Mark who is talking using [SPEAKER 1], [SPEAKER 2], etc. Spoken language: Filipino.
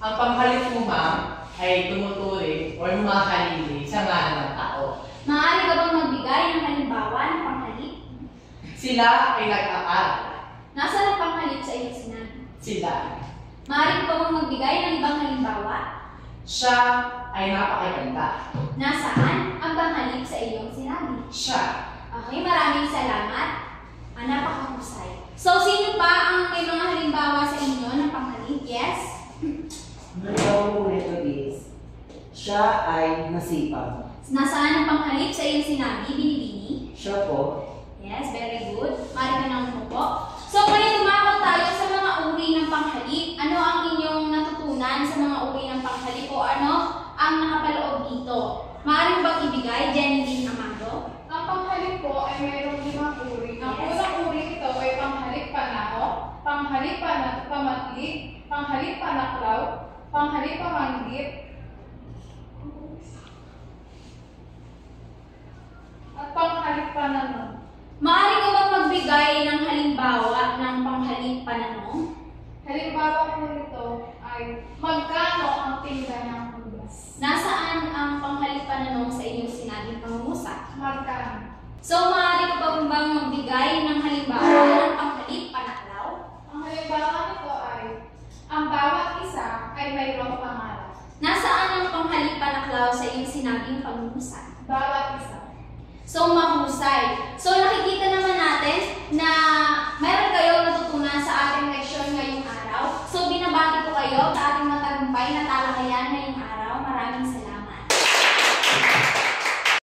[SPEAKER 1] Ang panghalip mo, ma'am, ay tumuturing o humahalili sa ngalan ng tao.
[SPEAKER 2] Maaari ka bang magbigay ng halimbawa ng panghalip?
[SPEAKER 1] Sila ay nag-aaral.
[SPEAKER 2] Nasaan ang panghalip sa iyong sinabi?
[SPEAKER 1] Sila.
[SPEAKER 2] Maaari ka bang magbigay ng ibang halimbawa?
[SPEAKER 1] Siya ay napakaganda.
[SPEAKER 2] Nasaan ang panghalip sa iyong sinabi?
[SPEAKER 1] Siya.
[SPEAKER 2] Okay, maraming salamat. Napakahusay. So, sino pa ang may mga halimbawa sa inyo ng panghalip? Yes?
[SPEAKER 3] Halimbawa po nito is, siya ay masipag.
[SPEAKER 2] Nasaan ang panghalip sa iyong sinabi, Binibini?
[SPEAKER 3] Siya po.
[SPEAKER 2] Yes, very good. Maaari ka nang umupo. So, ngayon tumakot tayo sa mga uri ng panghalip. Ano ang inyong natutunan sa mga uri ng panghalip o ano ang nakapaloob dito? Maaari bang ibigay, Jenny Amado?
[SPEAKER 4] Ang panghalip po ay mayroong 5 uri. Ang
[SPEAKER 2] Yes.
[SPEAKER 4] unang uri ito ay panghalip panaho, panghalip pamatlik, panghalip panaklaw, panghalip pamanggit, at panghalip pananong.
[SPEAKER 2] Maaari ka bang magbigay ng halimbawa ng panghalip pananong?
[SPEAKER 4] Halimbawa po nito ay magkano ang tinda ng hugas?
[SPEAKER 2] Nasaan ang panghalip pananong sa inyong sinabing pangungusap?
[SPEAKER 4] Magkano?
[SPEAKER 2] So, maaari ka bang magbigay ng halimbawa ng panghalip panaklaw?
[SPEAKER 4] Ang halimbawa nito ay ang bawat isa ay mayroong pangalan.
[SPEAKER 2] Nasaan ang panghalip panaklaw sa iyong sinabing pangungusap?
[SPEAKER 4] Bawat isa.
[SPEAKER 2] So, mahusay. So, nakikita naman natin na meron kayong natutunan sa ating leksyon ngayong araw. So, binabati ko kayo sa ating matagumpay na talakayan.